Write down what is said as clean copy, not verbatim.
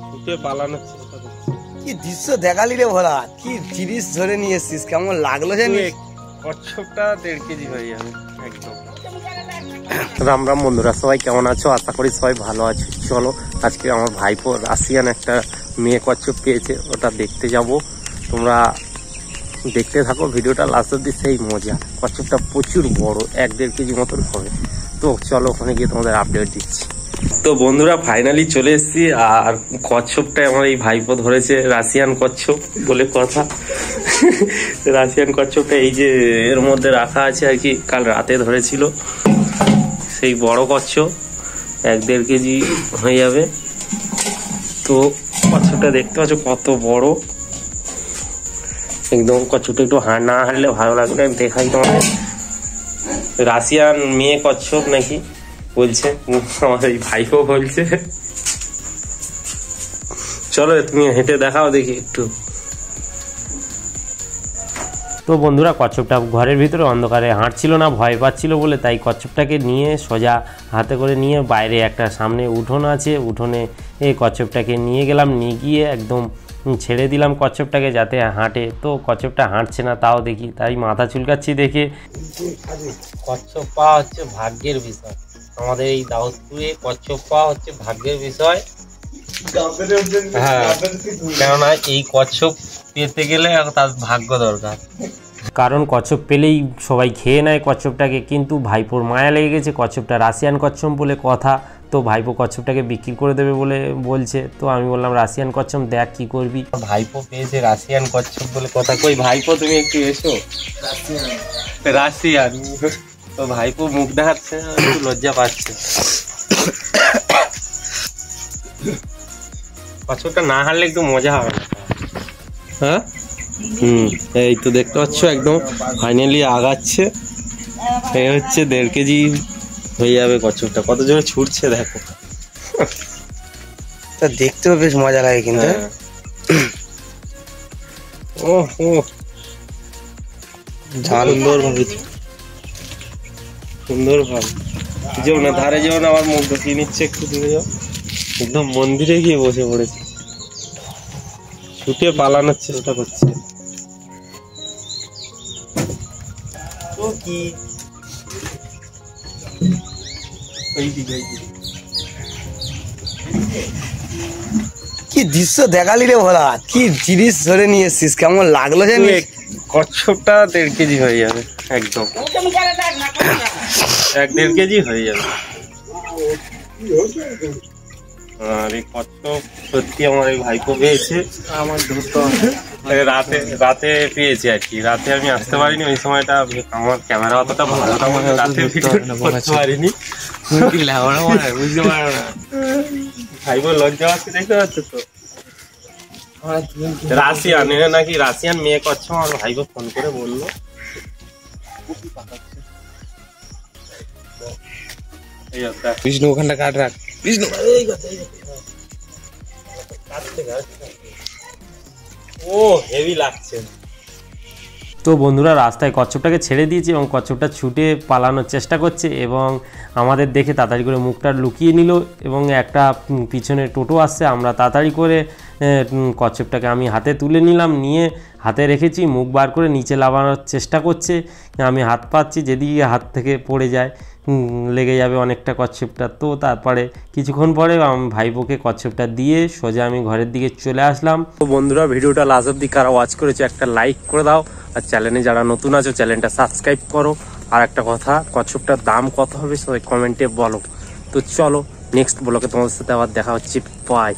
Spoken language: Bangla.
ছুটে পালানোর চেষ্টা করছে। কি দৃশ্য দেখালি রে ভোলা, কি জিনিস ধরে নিয়ে এসছিস, কেমন লাগলো জানিস? কচ্ছপটা 1.5 কেজি হয়ে যাবে একদম। রাম রাম বন্ধুরা, সবাই কেমন আছো? আশা করি সবাই ভালো আছে। চলো আজকে আমার ভাইপো রাশিয়ান একটা মেয়ে কচ্ছপ পেয়েছে, ওটা দেখতে যাব। তোমরা দেখতে থাকো ভিডিওটা লাস্ট অব্দি, সেই মজা। কচ্ছপটা প্রচুর বড়, 1-1.5 কেজি মতন হবে। তো চলো ওখানে গিয়ে তোমাদের আপডেট দিচ্ছি। তো বন্ধুরা ফাইনালি চলে এসেছি, আর কচ্ছপটা আমার এই ভাইপো ধরেছে, রাশিয়ান কচ্ছপ বলে কথা। রাশিয়ান কচ্ছপটা এই যে এর মধ্যে রাখা আছে আর কি, কাল রাতে ধরেছিল। সেই বড় কচ্ছপ 1-1.5 কেজি হয়ে যাবে। তো কচ্ছপটা দেখতে পাচ্ছ কত বড় একদম। কচ্ছপটা একটু না হাঁটলে ভালো লাগবে, দেখাই তোমাদের। রাশিয়ান মেয়ে কচ্ছপ নাকি বলছে আমার এই ভাইপো বলছে। চলো তুমি হেঁটে দেখাও দেখি একটু। তো বন্ধুরা কচ্ছপটা ঘরের ভিতরে অন্ধকারে হাঁটছিল না, ভয় পাচ্ছিল বলে, তাই কচ্ছপটাকে নিয়ে সোজা হাতে করে নিয়ে বাইরে একটা সামনে উঠোন আছে, উঠোনে এই কচ্ছপটাকে নিয়ে গেলাম। নিয়ে গিয়ে একদম ছেড়ে দিলাম কচ্ছপটাকে যাতে হাঁটে। তো কচ্ছপটা হাঁটছে না, তাও দেখি, তাই মাথা চুলকাচ্ছি দেখে। কচ্ছপ পাওয়া হচ্ছে ভাগ্যের বিষয়, আমাদের এই দাউদপুরে কচ্ছপ পাওয়া হচ্ছে ভাগ্যের বিষয়। হ্যাঁ, কেননা এই কচ্ছপ পেতে গেলে তার ভাগ্য দরকার, কারণ কচ্ছপ পেলেই সবাই খেয়ে নেয় কচ্ছপটাকে। কিন্তু ভাইপোর মায়া লেগে গেছে, কচ্ছপটা রাশিয়ান কচ্ছপ বলে কথা। তো ভাইপো কচ্ছপটাকে বিক্রি করে দেবে বলে বলছে। তো আমি বললাম রাশিয়ান কচ্ছপ দেখ কি করবি। ভাইপো পেয়েছে রাশিয়ান কচ্ছপ বলে কথা। কই ভাইপো তুমি একটু এসো। রাশিয়ান। তো ভাইপো মুখ দেখাচ্ছে, একটু লজ্জা পাচ্ছে। কচ্ছপটা না হারলে একটু মজা হবে না। হ্যাঁ, এই তো দেখতে পাচ্ছ একদম ফাইনালি আগাচ্ছে। এই হচ্ছে 1.5 কেজি হয়ে যাবে কচ্ছপটা। কত জোরে ছুটছে দেখো। তা দেখতেও বেশ মজা লাগে কিন্তু। ও সুন্দর ভাবে, সুন্দর ভাবে। যেও না, ধারে যেও না, আমার মুখ ঢুকিয়ে নিচ্ছে, একটু দূরে যাও। একদম মন্দিরে গিয়ে বসে পড়েছে, ছুটে পালানোর চেষ্টা করছে। কি দৃশ্য দেখালি রে ভোলা, কি জিনিস ধরে নিয়ে এসছিস, কেমন লাগলো জানিস? কচ্ছপটা 1.5 কেজি হয়ে যাবে একদম, 1-1.5 কেজি হয়ে যাবে। আর এই কচ্ছপ সত্যি আমার এই ভাইপো পেয়েছে। আমার রাতে পেয়েছে আর কি। রাতে আমি আসতে পারিনি, ওই সময়টা আমার ক্যামেরা অতটা ভালো না, রাতে ভিডিও করতে পারিনি। বুঝতে পারো না, ভাইপো লজ্জা পাচ্ছে, দেখতে পাচ্ছ তো। রাশিয়ান নাকি রাশিয়ান মেয়ে কচ্ছপ, আমার ভাইপো ফোন করে বললো। বিষ্ণু ওখানটা কাট রাখ, বিষ্ণু। ও হেভি লাগছে। তো বন্ধুরা রাস্তায় কচ্ছপটাকে ছেড়ে দিয়েছি এবং কচ্ছপটা ছুটে পালানোর চেষ্টা করছে এবং আমাদের দেখে তাড়াতাড়ি করে মুখটা লুকিয়ে নিল। এবং একটা পিছনে টোটো আসছে, আমরা তাড়াতাড়ি করে কচ্ছপটাকে আমি হাতে তুলে নিলাম, নিয়ে হাতে রেখেছি। মুখ বার করে নিচে লাগানোর চেষ্টা করছে, আমি হাত পাচ্ছি, যেদিকে হাত থেকে পড়ে যায় লেগে যাবে অনেকটা কচ্ছপটা। তো তারপরে কিছুক্ষণ পরে আমি ভাইপোকে কচ্ছপটা দিয়ে সোজা আমি ঘরের দিকে চলে আসলাম। তো বন্ধুরা ভিডিওটা লাস্ট অব্দি কারা ওয়াচ করেছো একটা লাইক করে দাও, আর চ্যানেলে যারা নতুন আছো চ্যানেলটা সাবস্ক্রাইব করো। আর একটা কথা, কচ্ছপটার দাম কত হবে সবাই কমেন্টে বলো। তো চলো নেক্সট ব্লগে তোমাদের সাথে আবার দেখা হচ্ছে, বাই।